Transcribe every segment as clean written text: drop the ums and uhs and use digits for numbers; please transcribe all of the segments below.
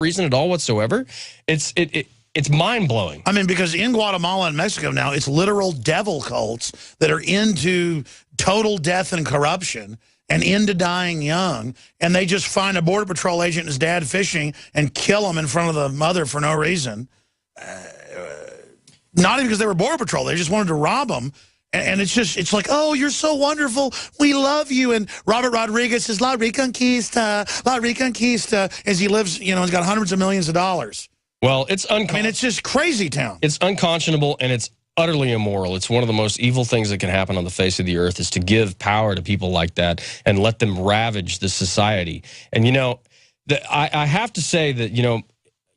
reason at all whatsoever. It's mind-blowing. I mean, because in Guatemala and Mexico now, it's literal devil cults that are into total death and corruption and into dying young, and they just find a Border Patrol agent and his dad fishing and kill him in front of the mother for no reason. Not even because they were Border Patrol. They just wanted to rob them. And it's like, oh, you're so wonderful. We love you. And Robert Rodriguez says, La Reconquista, as he lives, you know, he's got hundreds of millions of dollars. Well, it's it's just crazy town. It's unconscionable, and it's utterly immoral. It's one of the most evil things that can happen on the face of the earth, is to give power to people like that and let them ravage the society. And, you know, I have to say that, you know,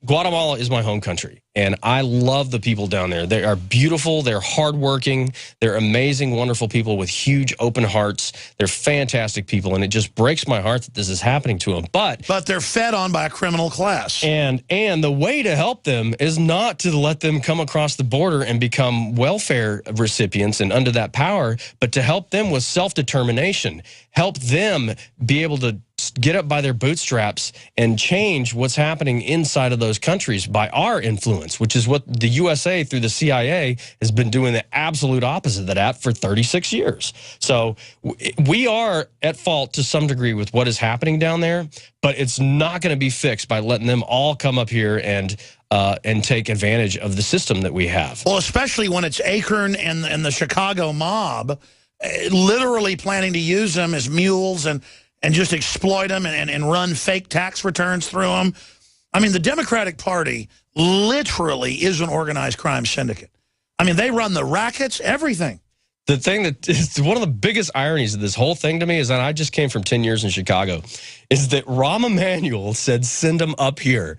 Guatemala is my home country, and I love the people down there. They are beautiful. They're hardworking. They're amazing, wonderful people with huge open hearts. They're fantastic people, and it just breaks my heart that this is happening to them. But they're fed on by a criminal class. And the way to help them is not to let them come across the border and become welfare recipients and under that power, but to help them with self-determination, help them be able to get up by their bootstraps and change what's happening inside of those countries by our influence, which is what the USA through the CIA has been doing the absolute opposite of that for 36 years. So we are at fault to some degree with what is happening down there, but it's not going to be fixed by letting them all come up here and take advantage of the system that we have. Well, especially when it's Acorn and the Chicago mob literally planning to use them as mules and just exploit them and run fake tax returns through them. I mean, the Democratic Party literally is an organized crime syndicate. I mean, they run the rackets, everything. The thing that is one of the biggest ironies of this whole thing to me is that I just came from 10 years in Chicago, is that Rahm Emanuel said, send them up here.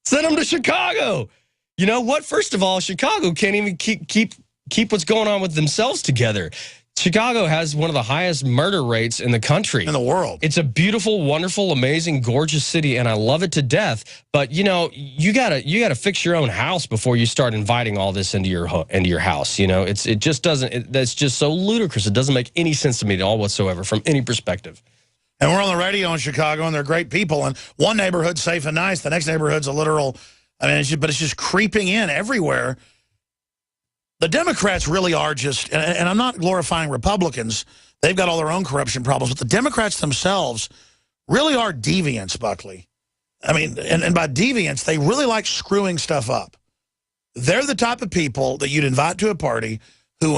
Send them to Chicago. You know what? First of all, Chicago can't even keep what's going on with themselves together. Chicago has one of the highest murder rates in the country. In the world. It's a beautiful, wonderful, amazing, gorgeous city, and I love it to death. But, you know, you gotta fix your own house before you start inviting all this into your house. You know, it just doesn't. That's just so ludicrous. It doesn't make any sense to me at all whatsoever from any perspective. And we're on the radio in Chicago, and they're great people. And one neighborhood's safe and nice. The next neighborhood's a literal. I mean, but it's just creeping in everywhere. The Democrats really are just, and I'm not glorifying Republicans. They've got all their own corruption problems. But the Democrats themselves really are deviants, Buckley. I mean, and by deviants, they really like screwing stuff up. They're the type of people that you'd invite to a party who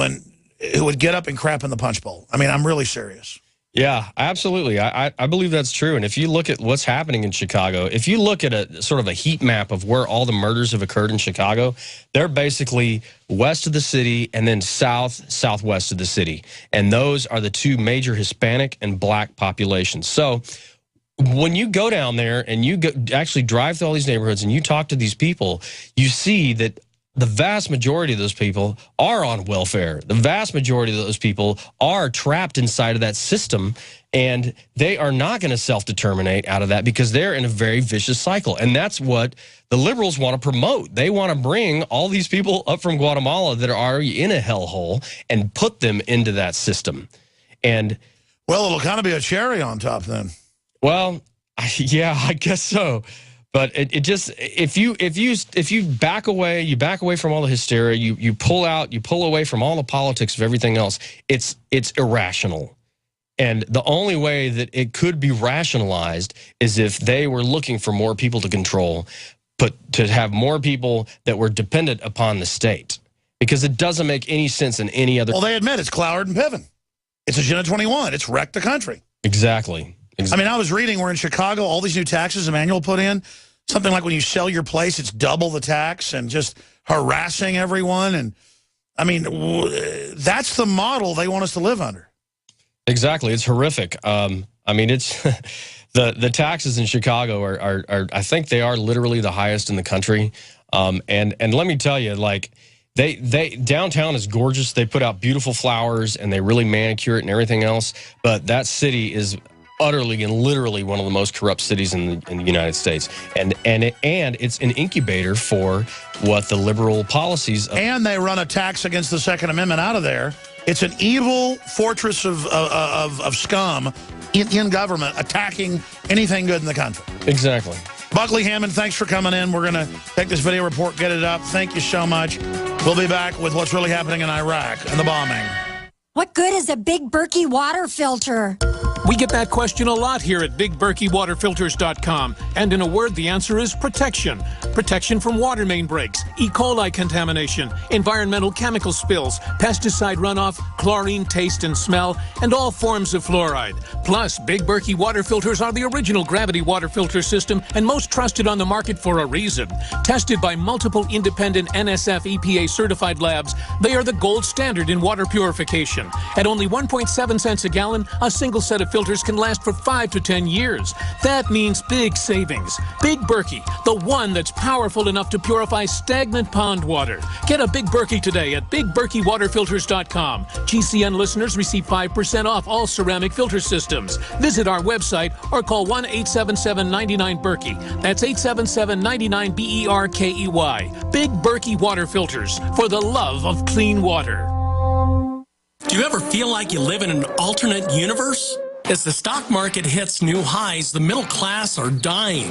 would get up and crap in the punch bowl. I mean, I'm really serious. Yeah, absolutely. I believe that's true. And if you look at what's happening in Chicago, if you look at a sort of a heat map of where all the murders have occurred in Chicago, they're basically west of the city and then southwest of the city. And those are the two major Hispanic and black populations. So when you go down there and you actually drive through all these neighborhoods and you talk to these people, you see that the vast majority of those people are on welfare. The vast majority of those people are trapped inside of that system, and they are not going to self-determinate out of that because they're in a very vicious cycle. And that's what the liberals want to promote. They want to bring all these people up from Guatemala that are already in a hellhole and put them into that system. And well, it'll kind of be a cherry on top then. Well, yeah, I guess so. But it just, if you back away, from all the hysteria, you pull away from all the politics of everything else, it's irrational. And the only way that it could be rationalized is if they were looking for more people to control, but to have more people that were dependent upon the state. Because it doesn't make any sense in any other. Well, they admit it's Cloward and Piven. It's Agenda 21. It's wrecked the country. Exactly. I mean, I was reading, we're in Chicago, all these new taxes Emanuel put in. Something like when you sell your place, it's double the tax and just harassing everyone. And, I mean, that's the model they want us to live under. Exactly. It's horrific. I mean, it's the taxes in Chicago are I think they are literally the highest in the country. And let me tell you, like, they downtown is gorgeous. They put out beautiful flowers and they really manicure it and everything else. But that city is utterly and literally one of the most corrupt cities in the United States, and it's an incubator for what the liberal policies. And they run a tax against the Second Amendment out of there. It's an evil fortress of scum in government attacking anything good in the country. Exactly. Buckley Hammond, thanks for coming in. We're going to take this video report, get it up. Thank you so much. We'll be back with what's really happening in Iraq and the bombing. What good is a Big Berkey water filter? We get that question a lot here at BigBerkeyWaterFilters.com. And in a word, the answer is protection. Protection from water main breaks, E. coli contamination, environmental chemical spills, pesticide runoff, chlorine taste and smell, and all forms of fluoride. Plus, Big Berkey water filters are the original gravity water filter system and most trusted on the market for a reason. Tested by multiple independent NSF EPA certified labs, they are the gold standard in water purification. At only 1.7 cents a gallon, a single set of filters can last for 5 to 10 years. That means big savings. Big Berkey, the one that's powerful enough to purify stagnant pond water. Get a Big Berkey today at BigBerkeyWaterFilters.com. GCN listeners receive 5% off all ceramic filter systems. Visit our website or call 1-877-99-BERKEY. That's 877-99-BERKEY. Big Berkey Water Filters, for the love of clean water. Do you ever feel like you live in an alternate universe? As the stock market hits new highs, the middle class are dying.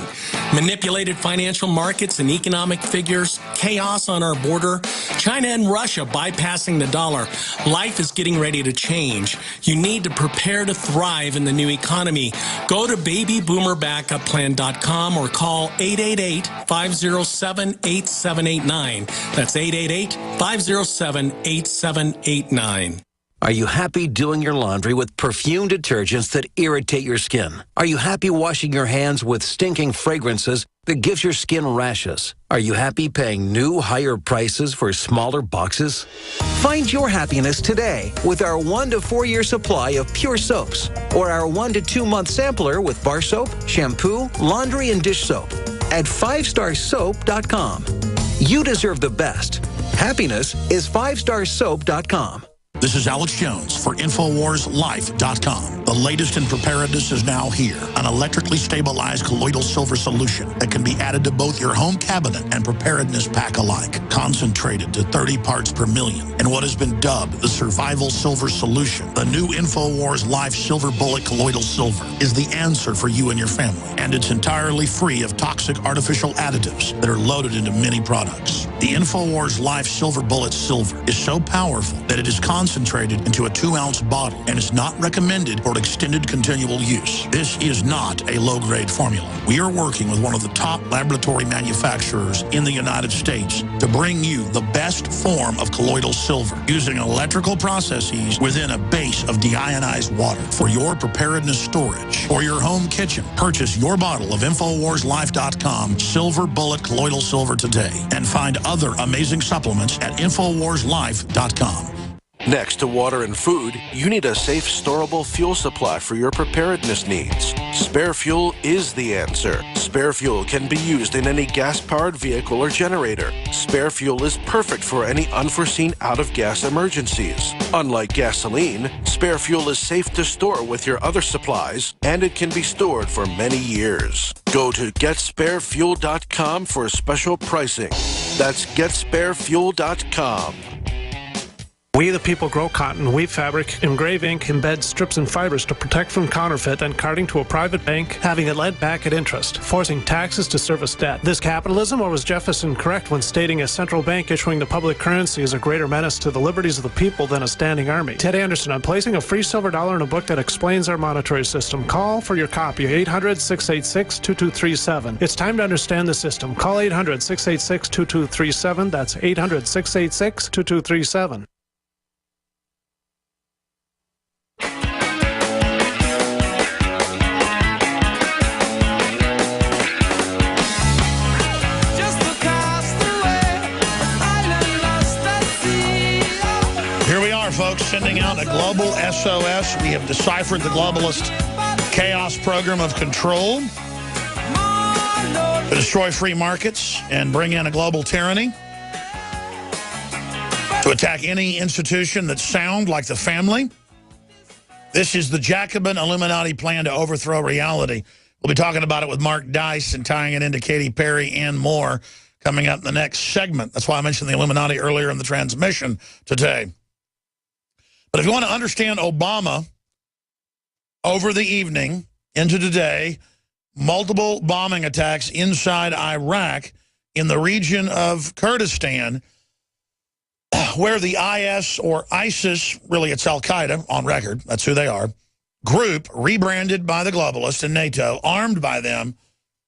Manipulated financial markets and economic figures, chaos on our border, China and Russia bypassing the dollar. Life is getting ready to change. You need to prepare to thrive in the new economy. Go to babyboomerbackupplan.com or call 888-507-8789. That's 888-507-8789. Are you happy doing your laundry with perfume detergents that irritate your skin? Are you happy washing your hands with stinking fragrances that gives your skin rashes? Are you happy paying new, higher prices for smaller boxes? Find your happiness today with our 1 to 4 year supply of pure soaps or our 1 to 2 month sampler with bar soap, shampoo, laundry, and dish soap at 5starsoap.com. You deserve the best. Happiness is 5starsoap.com. This is Alex Jones for InfoWarsLife.com. The latest in preparedness is now here. An electrically stabilized colloidal silver solution that can be added to both your home cabinet and preparedness pack alike. Concentrated to 30 parts per million in what has been dubbed the survival silver solution. The new InfoWars Life Silver Bullet Colloidal Silver is the answer for you and your family. And it's entirely free of toxic artificial additives that are loaded into many products. The InfoWars Life Silver Bullet Silver is so powerful that it is concentrated into a 2-ounce bottle and is not recommended for extended continual use. This is not a low-grade formula. We are working with one of the top laboratory manufacturers in the United States to bring you the best form of colloidal silver using electrical processes within a base of deionized water for your preparedness storage or your home kitchen. Purchase your bottle of InfoWarsLife.com Silver Bullet Colloidal Silver today and find other amazing supplements at InfoWarsLife.com. Next to water and food, you need a safe, storable fuel supply for your preparedness needs. Spare Fuel is the answer. Spare Fuel can be used in any gas-powered vehicle or generator. Spare Fuel is perfect for any unforeseen out-of-gas emergencies. Unlike gasoline, Spare Fuel is safe to store with your other supplies, and it can be stored for many years. Go to GetSpareFuel.com for special pricing. That's GetSpareFuel.com. We the people grow cotton, weave fabric, engrave ink, embed strips and fibers to protect from counterfeit and carting to a private bank, having it lent back at interest, forcing taxes to service debt. This capitalism, or was Jefferson correct when stating a central bank issuing the public currency is a greater menace to the liberties of the people than a standing army? Ted Anderson, I'm placing a free silver dollar in a book that explains our monetary system. Call for your copy, 800-686-2237. It's time to understand the system. Call 800-686-2237. That's 800-686-2237. Folks, sending out a global SOS. We have deciphered the globalist chaos program of control to destroy free markets and bring in a global tyranny, to attack any institution that's sound, like the family. This is the Jacobin Illuminati plan to overthrow reality. We'll be talking about it with Mark Dice and tying it into Katy Perry and more coming up in the next segment. That's why I mentioned the Illuminati earlier in the transmission today. But if you want to understand Obama over the evening into today, multiple bombing attacks inside Iraq in the region of Kurdistan, where the IS or ISIS, really it's Al-Qaeda on record, that's who they are, group rebranded by the globalists and NATO, armed by them,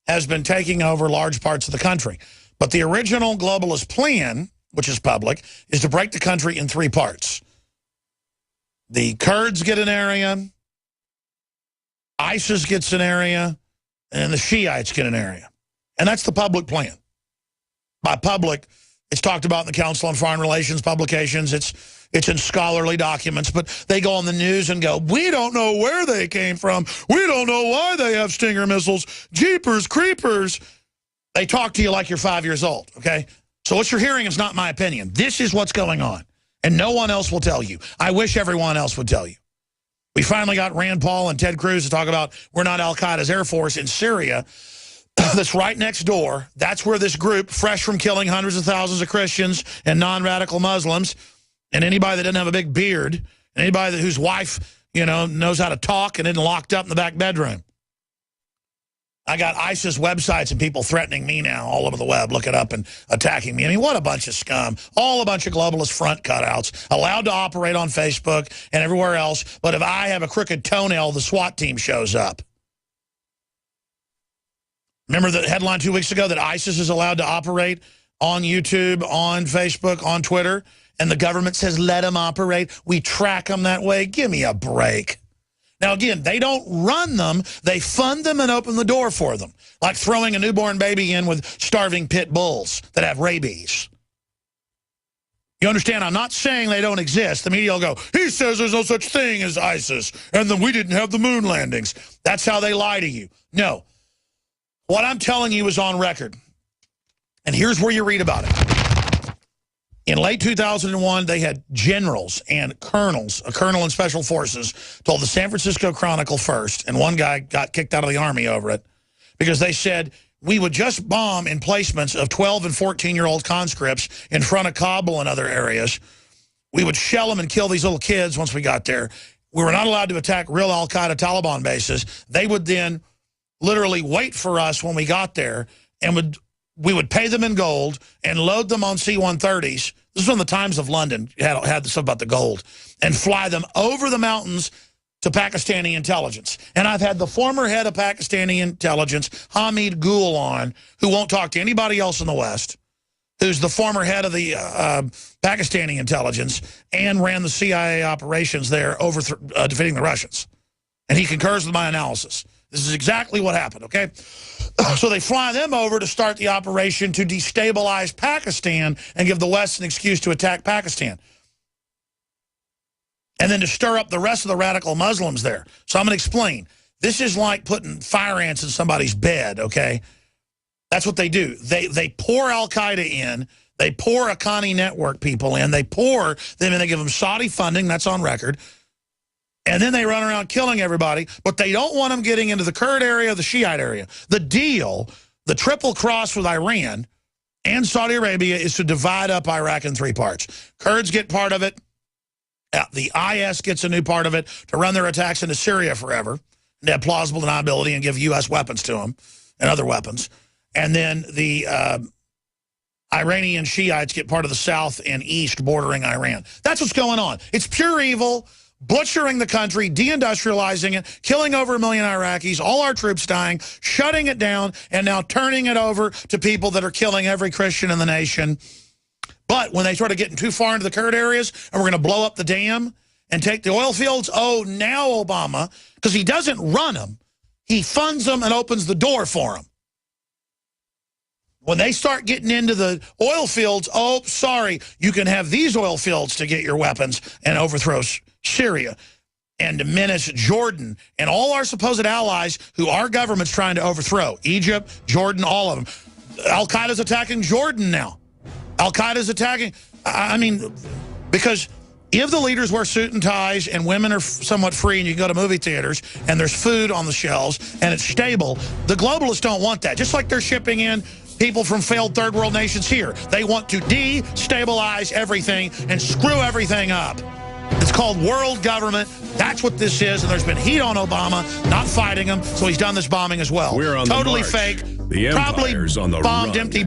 has been taking over large parts of the country. But the original globalist plan, which is public, is to break the country in 3 parts. The Kurds get an area, ISIS gets an area, and the Shiites get an area. And that's the public plan. By public, it's talked about in the Council on Foreign Relations publications. It's in scholarly documents, but they go on the news and go, we don't know where they came from. We don't know why they have Stinger missiles. Jeepers, creepers. They talk to you like you're 5 years old, okay? So what you're hearing is not my opinion. This is what's going on, and no one else will tell you. I wish everyone else would tell you. We finally got Rand Paul and Ted Cruz to talk about we're not Al-Qaeda's Air Force in Syria. That's right next door. That's where this group, fresh from killing hundreds of thousands of Christians and non-radical Muslims, and anybody that doesn't have a big beard, and anybody whose wife, you know, knows how to talk and isn't locked up in the back bedroom. I got ISIS websites and people threatening me now all over the web, looking up and attacking me. I mean, what a bunch of scum. All a bunch of globalist front cutouts, allowed to operate on Facebook and everywhere else. But if I have a crooked toenail, the SWAT team shows up. Remember the headline 2 weeks ago that ISIS is allowed to operate on YouTube, on Facebook, on Twitter, and the government says, let them operate. We track them that way. Give me a break. Now, again, they don't run them. They fund them and open the door for them, like throwing a newborn baby in with starving pit bulls that have rabies. You understand? I'm not saying they don't exist. The media will go, he says there's no such thing as ISIS, and then we didn't have the moon landings. That's how they lie to you. No. What I'm telling you is on record. And here's where you read about it. In late 2001, they had generals and colonels, a colonel in Special Forces, told the San Francisco Chronicle first, and one guy got kicked out of the Army over it, because they said, we would just bomb emplacements of 12 and 14-year-old conscripts in front of Kabul and other areas. We would shell them and kill these little kids once we got there. We were not allowed to attack real Al-Qaeda Taliban bases. They would then literally wait for us when we got there, and we would pay them in gold and load them on C-130s. This is when the Times of London had stuff about the gold, and fly them over the mountains to Pakistani intelligence. And I've had the former head of Pakistani intelligence, Hamid Gul, on, who won't talk to anybody else in the West, who's the former head of the Pakistani intelligence and ran the CIA operations there over defeating the Russians. And he concurs with my analysis. This is exactly what happened, okay? So they fly them over to start the operation to destabilize Pakistan and give the West an excuse to attack Pakistan. And then to stir up the rest of the radical Muslims there. So I'm going to explain. This is like putting fire ants in somebody's bed, okay? That's what they do. They pour Al-Qaeda in. They pour Haqqani network people in. They pour them and they give them Saudi funding. That's on record. And then they run around killing everybody, but they don't want them getting into the Kurd area, the Shiite area. The deal, the triple cross with Iran and Saudi Arabia, is to divide up Iraq in 3 parts. Kurds get part of it. The IS gets a new part of it to run their attacks into Syria forever. They have plausible deniability and give U.S. weapons to them and other weapons. And then the Iranian Shiites get part of the south and east bordering Iran. That's what's going on. It's pure evil. Butchering the country, deindustrializing it, killing over 1 million Iraqis, all our troops dying, shutting it down, and now turning it over to people that are killing every Christian in the nation. But when they started getting too far into the Kurd areas, and we're going to blow up the dam and take the oil fields, oh, now Obama, because he doesn't run them, he funds them and opens the door for them. When they start getting into the oil fields, oh, sorry, you can have these oil fields to get your weapons and overthrow Syria and diminish Jordan and all our supposed allies who our government's trying to overthrow. Egypt, Jordan, all of them. Al-Qaeda's attacking Jordan now. Al-Qaeda's attacking, I mean, because if the leaders wear suit and ties and women are somewhat free and you can go to movie theaters and there's food on the shelves and it's stable, the globalists don't want that. Just like they're shipping in people from failed third world nations here. They want to destabilize everything and screw everything up. It's called world government. That's what this is, and there's been heat on Obama, not fighting him, so he's done this bombing as well. We're on the totally march. fake. The Probably empire's on the bombed run. empty